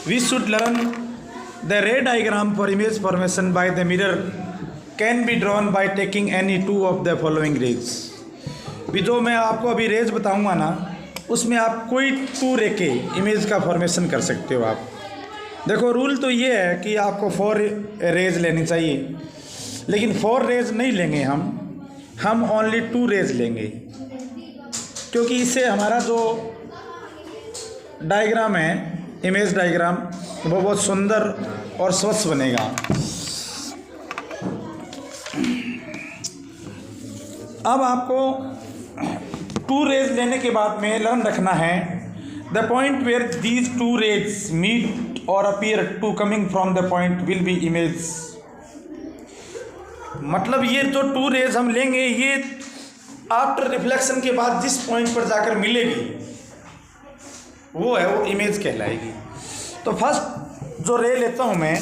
We should learn the ray diagram for image formation by the mirror can be drawn by taking any two of the following rays. भी जो मैं आपको अभी raise बताऊंगा ना, उसमें आप कोई टू रे के इमेज का फॉर्मेशन कर सकते हो। आप देखो, रूल तो ये है कि आपको 4 रेज लेनी चाहिए, लेकिन 4 रेज नहीं लेंगे हम ओनली 2 रेज लेंगे, क्योंकि इससे हमारा जो डायग्राम है, इमेज डायग्राम, वो बहुत सुंदर और स्वच्छ बनेगा। अब आपको 2 रेज लेने के बाद में लर्न रखना है the point where these 2 rays meet और appear to coming from the point will be image. मतलब ये जो 2 रेज हम लेंगे, ये आफ्टर रिफ्लेक्शन के बाद जिस पॉइंट पर जाकर मिलेगी वो इमेज कहलाएगी। तो फर्स्ट जो रे लेता हूं मैं,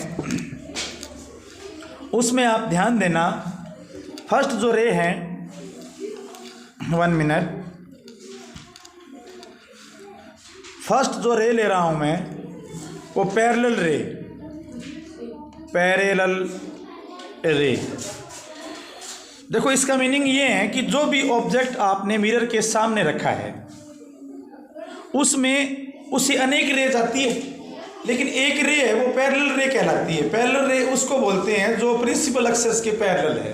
उसमें आप ध्यान देना। फर्स्ट जो रे है, 1 मिनट, फर्स्ट जो रे ले रहा हूं मैं वो पैरेलल रे। देखो, इसका मीनिंग ये है कि जो भी ऑब्जेक्ट आपने मिरर के सामने रखा है उसमें उसे अनेक रेज आती है, लेकिन एक रे है वो पैरेलल रे कहलाती है। पैरेलल रे उसको बोलते हैं जो प्रिंसिपल एक्सिस के पैरेलल है।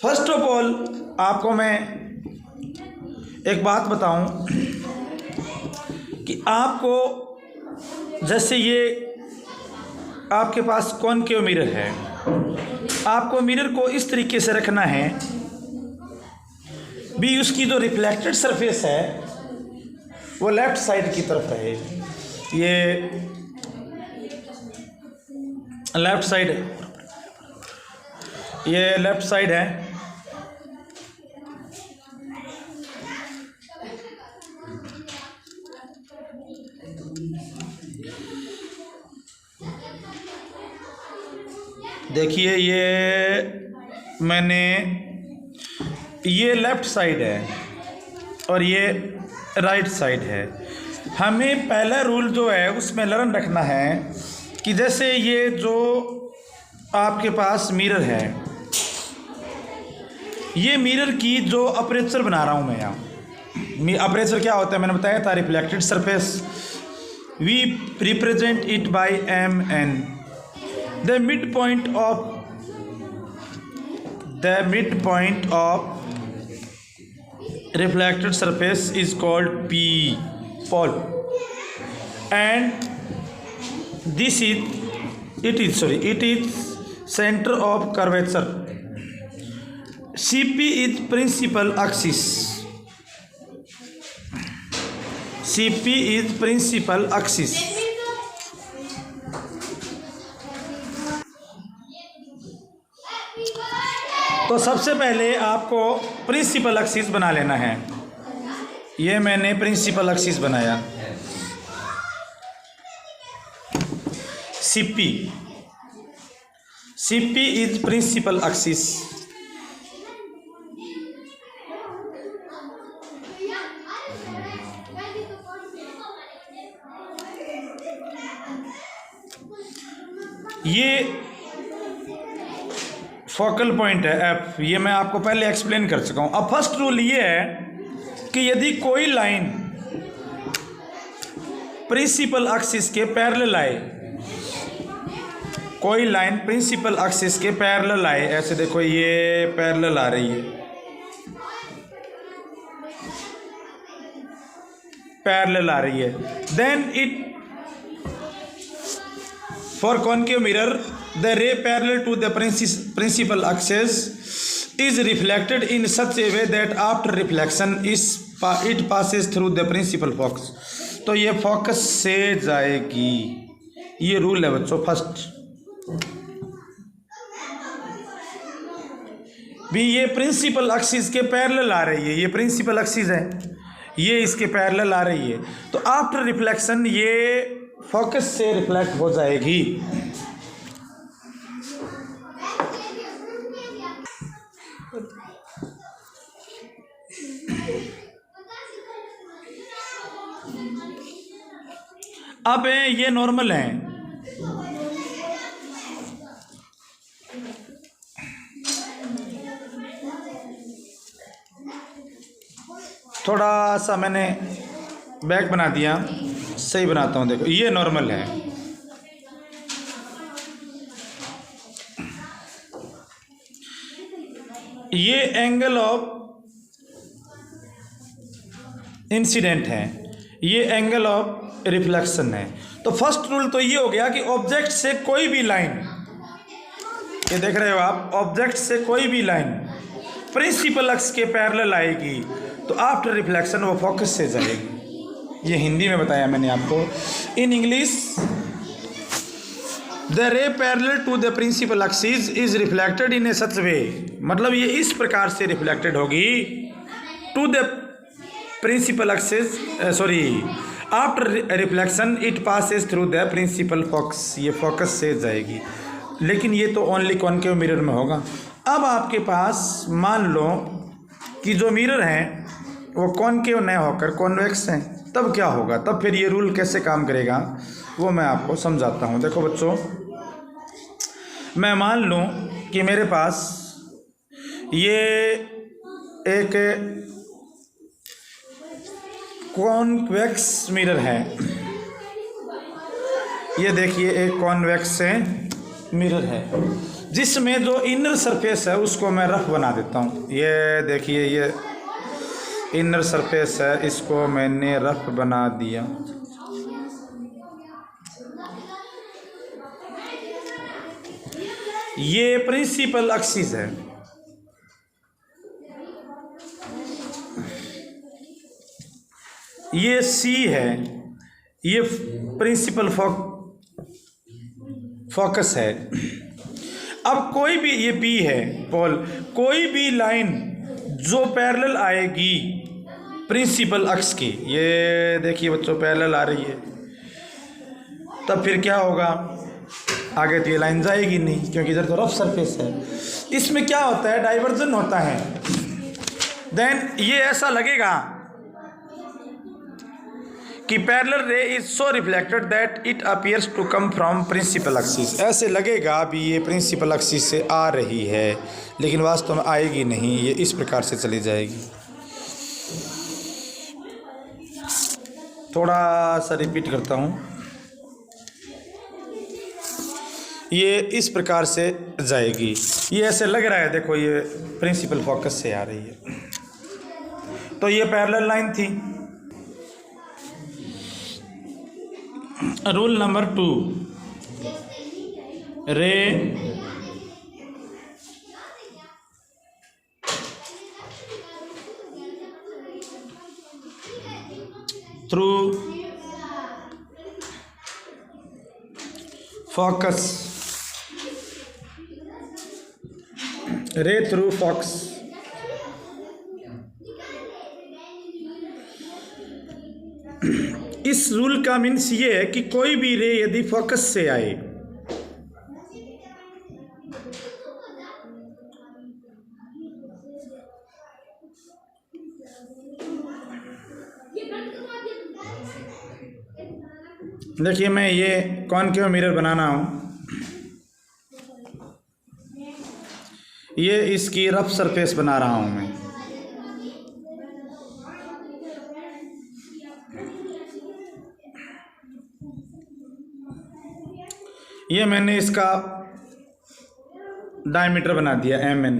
फर्स्ट ऑफ ऑल आपको मैं एक बात बताऊं कि आपको, जैसे ये आपके पास कॉनकेव मिरर है, आपको मिरर को इस तरीके से रखना है भी उसकी जो रिफ्लेक्टेड सरफेस है वो लेफ्ट साइड की तरफ रहे। ये लेफ्ट साइड है। देखिए, ये लेफ्ट साइड है और ये राइट साइड है। हमें पहला रूल जो है उसमें लर्न रखना है कि जैसे ये जो आपके पास मिरर है, ये मिरर की जो अपर्चर बना रहा हूँ मैं यहाँ, अपर्चर क्या होता है मैंने बताया था, reflected surface. We represent it by MN। The midpoint of reflected surface is called P, pole, and it is center of curvature. CP is principal axis. तो सबसे पहले आपको प्रिंसिपल एक्सिस बना लेना है। ये मैंने प्रिंसिपल एक्सिस बनाया, CP इज प्रिंसिपल एक्सिस। ये फोकल पॉइंट है F। ये मैं आपको पहले एक्सप्लेन कर चुका हूं। अब फर्स्ट रूल ये है कि यदि कोई लाइन प्रिंसिपल एक्सिस के पैरेलल आए, कोई लाइन प्रिंसिपल एक्सिस के पैरेलल आए, ऐसे देखो ये पैरेलल आ रही है, then it for concave mirror the ray parallel to the principal axis is reflected in such a way that after reflection it passes through the principal focus। तो ये फोकस से जाएगी। ये रूल है बच्चों। फर्स्ट भी ये प्रिंसिपल एक्सिस के पैरेलल आ रही है, ये प्रिंसिपल एक्सिस है, ये इसके पैरेलल आ रही है, तो आफ्टर रिफ्लेक्शन ये फोकस से रिफ्लेक्ट हो जाएगी। अब ये नॉर्मल हैं, थोड़ा सा मैंने बैक बना दिया, सही बनाता हूँ। देखो ये नॉर्मल है, ये एंगल ऑफ इंसिडेंट है, ये एंगल ऑफ रिफ्लेक्शन है। तो फर्स्ट रूल तो ये हो गया कि ऑब्जेक्ट से कोई भी लाइन, ये देख रहे हो आप, ऑब्जेक्ट से कोई भी लाइन प्रिंसिपल अक्स के पैरेलल आएगी तो आफ्टर रिफ्लेक्शन वो फोकस से जाएगी। ये हिंदी में बताया मैंने आपको। In English, the ray parallel to the principal axis is reflected in a such way, मतलब ये इस प्रकार से रिफ्लेक्टेड होगी to the principal axis, sorry after reflection it passes through the principal focus, ये फोकस से जाएगी। लेकिन ये तो ओनली कॉनकेव मिरर में होगा। अब आपके पास मान लो कि जो मिरर हैं वो कॉनकेव न होकर कॉन्वेक्स हैं, तब क्या होगा, तब फिर ये रूल कैसे काम करेगा वो मैं आपको समझाता हूँ। देखो बच्चों, मैं मान लूँ कि मेरे पास ये एक कॉन्वेक्स मिरर है, ये देखिए एक कॉन्वेक्स मिरर है जिसमें जो इनर सरफेस है उसको मैं रफ बना देता हूँ। ये देखिए ये इनर सरफेस है, इसको मैंने रफ बना दिया। ये प्रिंसिपल एक्सिस है, ये सी है, ये प्रिंसिपल फोकस है। अब कोई भी, ये पी है पोल, कोई भी लाइन जो पैरेलल आएगी प्रिंसिपल अक्स की, ये देखिए बच्चों पैरेलल आ रही है, तब फिर क्या होगा, आगे तो ये लाइन जाएगी नहीं क्योंकि इधर तो रफ सरफेस है। इसमें क्या होता है, डाइवर्जन होता है। देन ये ऐसा लगेगा कि parallel ray is so reflected that it appears to come from principal axis, ऐसे लगेगा अभी ये प्रिंसिपल एक्सिस से आ रही है लेकिन वास्तव में आएगी नहीं, ये इस प्रकार से चली जाएगी। थोड़ा सा रिपीट करता हूँ, ये इस प्रकार से जाएगी, ये ऐसे लग रहा है, देखो ये प्रिंसिपल फोकस से आ रही है। तो ये पैरेलल लाइन थी। रूल नंबर 2, रे थ्रू फोकस, रे थ्रू फोकस, इस रूल का मीन्स ये है कि कोई भी रे यदि फोकस से आए, देखिए मैं ये कॉनकेव मिरर बनाना हूँ, ये इसकी रफ सरफेस बना रहा हूँ मैं। ये मैंने इसका डायमीटर बना दिया mn।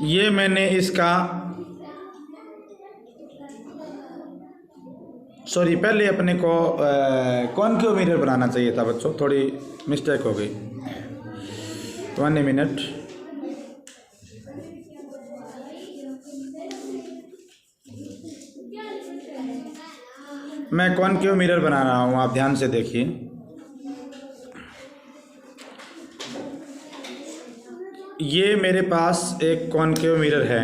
ये मैंने इसका, सॉरी पहले अपने को कॉनकेव मिरर बनाना चाहिए था बच्चों, थोड़ी मिस्टेक हो गई। 1 मिनट, मैं कॉनकेव मिरर बना रहा हूँ, आप ध्यान से देखिए। ये मेरे पास एक कॉनकेव मिरर है,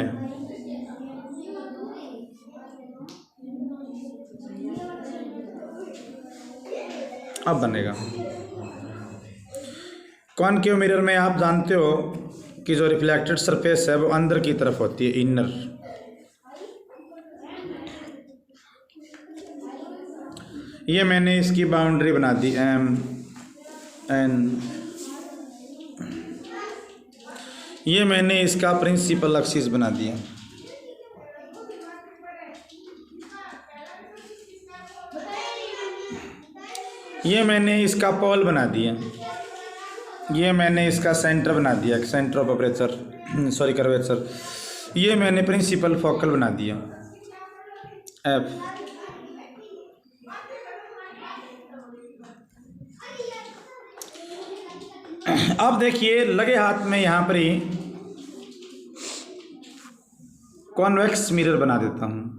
अब बनेगा। कॉनकेव मिरर में आप जानते हो कि जो रिफ्लेक्टेड सरफेस है वो अंदर की तरफ होती है, इनर, ये मैंने इसकी बाउंड्री बना दी एम एन। ये मैंने इसका प्रिंसिपल एक्सिस बना दिया। ये मैंने इसका पोल बना दिया। ये मैंने इसका सेंटर बना दिया, centre of aperture sorry curvature. ये मैंने प्रिंसिपल फोकल बना दिया एफ। अब देखिए लगे हाथ में यहाँ पर ही कॉन्वेक्स मिरर बना देता हूँ।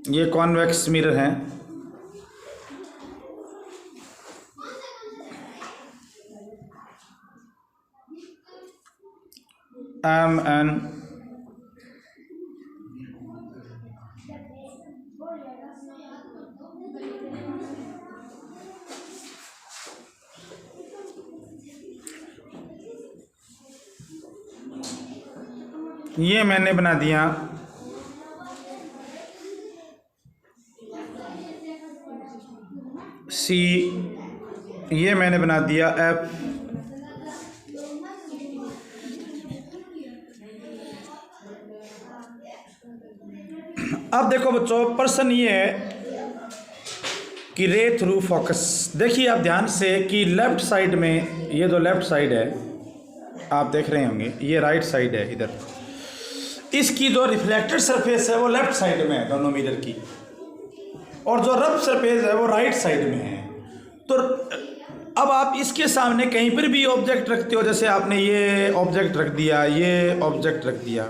ये कॉन्वेक्स मिरर है। एम एन ये मैंने बना दिया सी। ये मैंने बना दिया एफ। अब देखो बच्चों, प्रश्न ये है कि रे थ्रू फोकस। देखिए आप ध्यान से कि लेफ्ट साइड में, ये जो लेफ्ट साइड है आप देख रहे होंगे, ये राइट साइड है इधर। इसकी जो रिफ्लेक्टेड सरफेस है वो लेफ्ट साइड में है दोनों मिरर की, और जो रफ सरफेस है वो राइट साइड में है। तो अब आप इसके सामने कहीं पर भी ऑब्जेक्ट रखते हो, जैसे आपने ये ऑब्जेक्ट रख दिया, ये ऑब्जेक्ट रख दिया,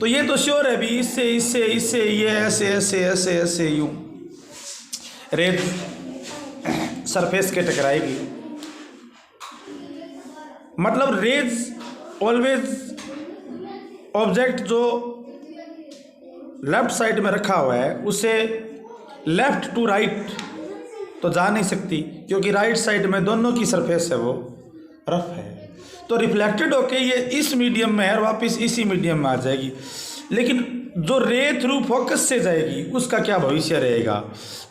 तो ये तो श्योर है भी इससे इससे इससे ये ऐसे ऐसे ऐसे ऐसे यूं रेत सरफेस के टकराएगी। मतलब रेज ऑलवेज ऑब्जेक्ट जो लेफ्ट साइड में रखा हुआ है उसे लेफ्ट टू राइट तो जा नहीं सकती, क्योंकि राइट साइड में दोनों की सरफेस है वो रफ है। तो रिफ्लेक्टेड होके ये इस मीडियम में है और वापस इसी मीडियम में आ जाएगी। लेकिन जो रे थ्रू फोकस से जाएगी उसका क्या भविष्य रहेगा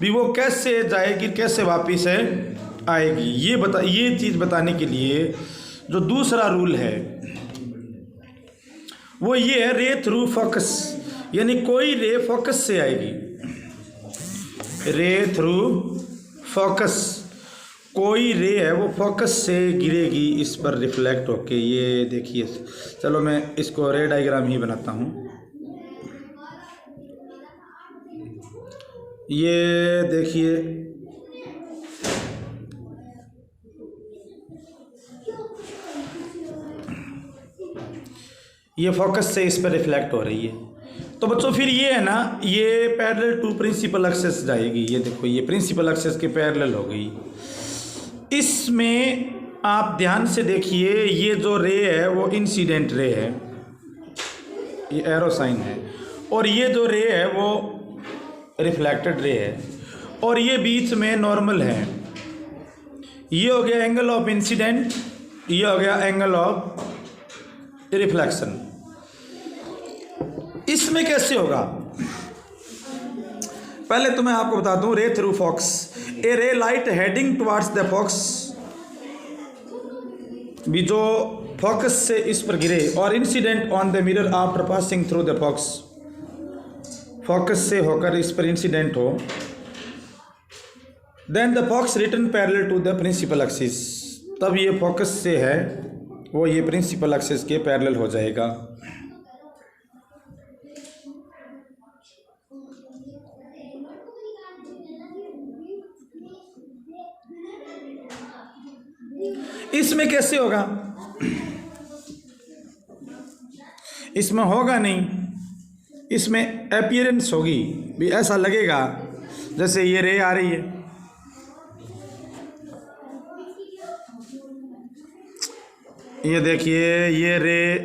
भी, वो कैसे जाएगी, कैसे वापस आएगी, ये चीज़ बताने के लिए जो दूसरा रूल है वो ये है रे थ्रू फोकस, यानी कोई रे फोकस से आएगी। रे थ्रू फोकस, कोई रे है वो फोकस से गिरेगी इस पर रिफ्लेक्ट होके। ये देखिए, चलो मैं इसको रे डायग्राम ही बनाता हूँ। ये देखिए, ये फोकस से इस पर रिफ्लेक्ट हो रही है। तो बच्चों फिर ये है ना, ये पैरेलल टू प्रिंसिपल एक्सेस जाएगी। ये देखो, ये प्रिंसिपल एक्सेस के पैरेलल हो गई। इसमें आप ध्यान से देखिए, ये जो रे है वो इंसिडेंट रे है, ये एरो साइन है, और ये जो रे है वो रिफ्लेक्टेड रे है, और ये बीच में नॉर्मल है। ये हो गया एंगल ऑफ इंसिडेंट, ये हो गया एंगल ऑफ रिफ्लेक्शन। इसमें कैसे होगा, पहले तो मैं आपको बता दूं, रे through focus, a ray light heading towards the focus, भी जो फोकस से इस पर गिरे, और incident on the mirror after passing through the focus, focus से होकर इस पर इंसिडेंट हो, then the focus return parallel to the principal axis, तब ये फोकस से है वो ये प्रिंसिपल एक्सिस के पैरेलल हो जाएगा। इसमें कैसे होगा, इसमें होगा नहीं, इसमें अपीयरेंस होगी भी, ऐसा लगेगा जैसे ये रे आ रही है। ये देखिए, ये रे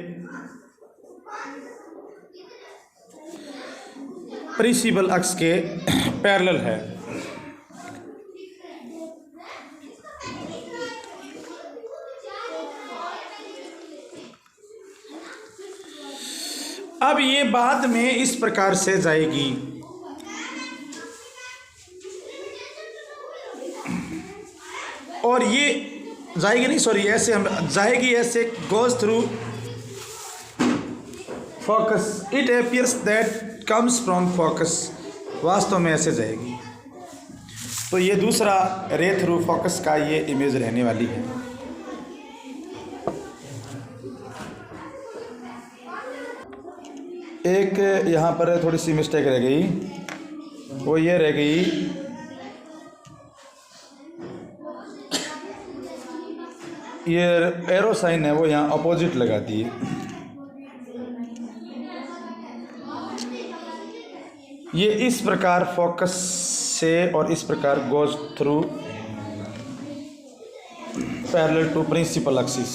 प्रिंसिपल एक्स के पैरेलल है। अब ये बाद में इस प्रकार से जाएगी, और ये जाएगी नहीं, सॉरी, ऐसे हम जाएगी, ऐसे goes through focus, it appears that comes from focus, वास्तव में ऐसे जाएगी। तो ये दूसरा रे थ्रू फोकस का ये इमेज रहने वाली है। एक यहाँ पर थोड़ी सी मिस्टेक रह गई, वो ये रह गई, ये एरो साइन है वो यहाँ अपोजिट लगा दी है। ये इस प्रकार फोकस से और इस प्रकार goes through parallel to principal axis.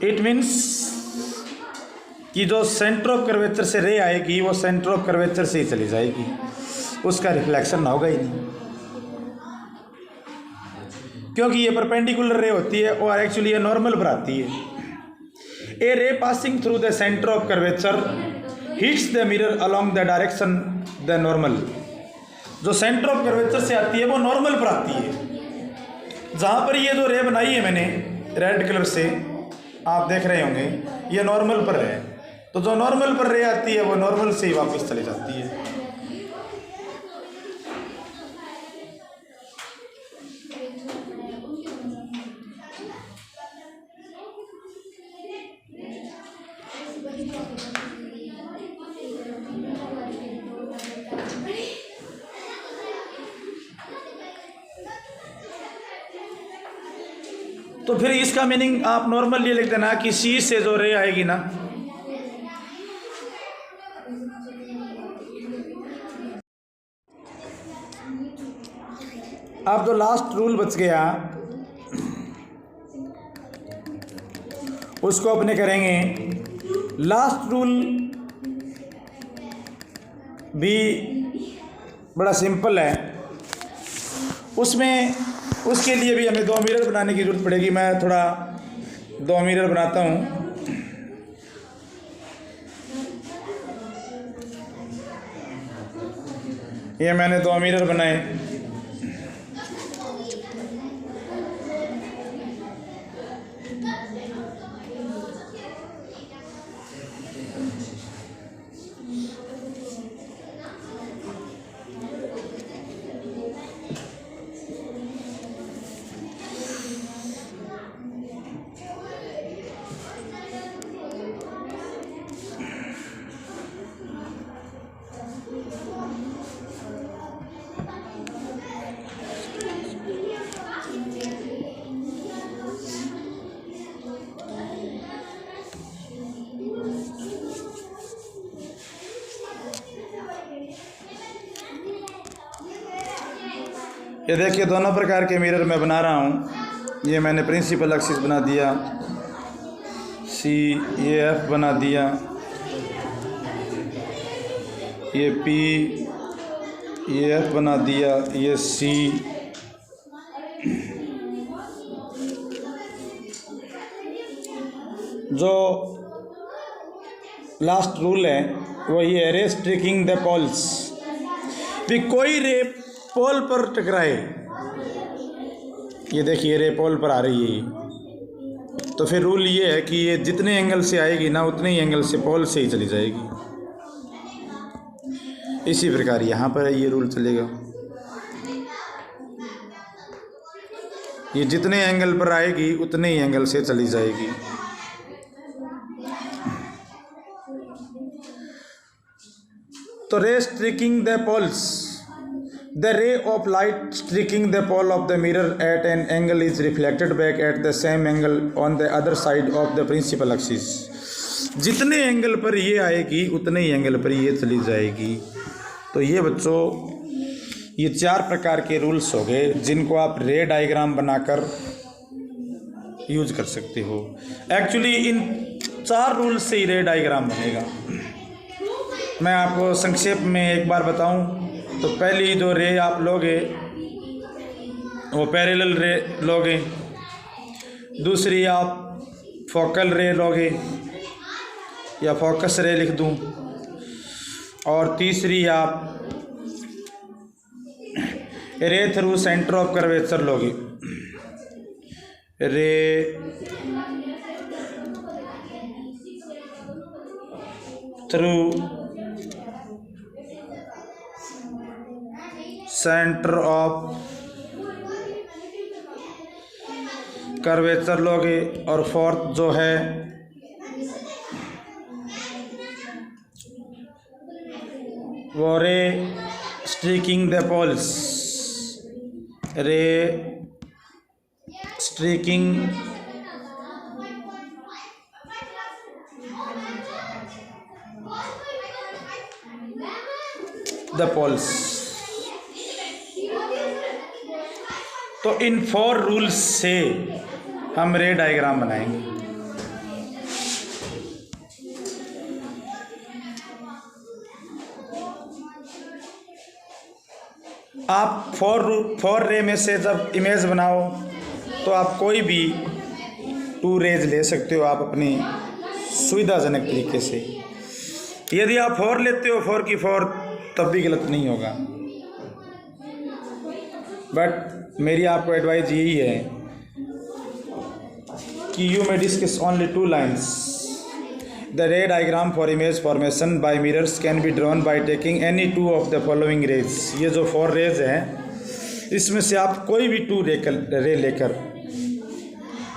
It means कि जो सेंटर ऑफ कर्वेचर से रे आएगी वो सेंटर ऑफ कर्वेचर से ही चली जाएगी, उसका रिफ्लेक्शन ना होगा ही नहीं, क्योंकि ये परपेंडिकुलर रे होती है और एक्चुअली ये नॉर्मल पर आती है। A ray passing through the centre of curvature hits the mirror along the direction the normal. जो सेंटर ऑफ कर्वेचर से आती है वो नॉर्मल पर आती है। जहाँ पर ये जो रे बनाई है मैंने रेड कलर से, आप देख रहे होंगे, ये नॉर्मल पर है, तो जो नॉर्मल पर रे आती है वो नॉर्मल से ही वापस चली जाती है। तो फिर इसका मीनिंग आप नॉर्मल ये लिख देना कि सी से जो रे आएगी ना, अब जो लास्ट रूल बच गया उसको अपने करेंगे। लास्ट रूल भी बड़ा सिंपल है, उसमें उसके लिए भी हमें 2 मिरर बनाने की ज़रूरत पड़ेगी। मैं थोड़ा 2 मिरर बनाता हूँ। ये मैंने 2 मिरर बनाए। ये देखिए दोनों प्रकार के मिरर मैं बना रहा हूँ। ये मैंने प्रिंसिपल एक्सिस बना दिया, सी, ये एफ बना दिया, ये पी, ये एफ बना दिया, ये सी, जो लास्ट रूल है वो ये रे स्ट्रिकिंग द पोल्स, भी कोई रे पोल पर टकराए। ये देखिए रे पोल पर आ रही है, तो फिर रूल ये है कि ये जितने एंगल से आएगी ना उतने ही एंगल से पोल से ही चली जाएगी। इसी प्रकार यहाँ पर ये रूल चलेगा, ये जितने एंगल पर आएगी उतने ही एंगल से चली जाएगी। तो ray striking the poles, the ray of light striking the pole of the mirror at an angle is reflected back at the same angle on the other side of the principal axis। जितने angle पर ये आएगी उतने ही angle पर ये चली जाएगी। तो ये बच्चों ये 4 प्रकार के रूल्स हो गए जिनको आप रे डायग्राम बनाकर यूज कर सकते हो। एक्चुअली इन 4 रूल्स से ही रे डायग्राम बनेगा। मैं आपको संक्षेप में एक बार बताऊं तो पहली जो रे आप लोगे वो पैरेलल रे लोगे, दूसरी आप फोकल रे लोगे या फोकस रे लिख दूं, और तीसरी आप रे थ्रू सेंटर ऑफ कर्वेचर लोगे। रे थ्रू सेंटर ऑफ कर्वेचर लोगे, और फोर्थ जो है वो रे स्ट्रीकिंग द पोल्स, रे स्ट्रीकिंग द पोल्स। तो इन 4 रूल्स से हम रे डायग्राम बनाएंगे। आप 4 रे में से जब इमेज बनाओ तो आप कोई भी 2 रेज ले सकते हो आप अपनी सुविधाजनक तरीके से। यदि आप 4 लेते हो 4 की 4 तब भी गलत नहीं होगा। बट मेरी आपको एडवाइस यही है कि you may discuss only 2 lines. The ray diagram for image formation by mirrors can be drawn by taking any 2 of the following rays. ये जो 4 रेज हैं इसमें से आप कोई भी 2 रे लेकर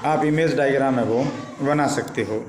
आप इमेज डायग्राम है वो बना सकते हो।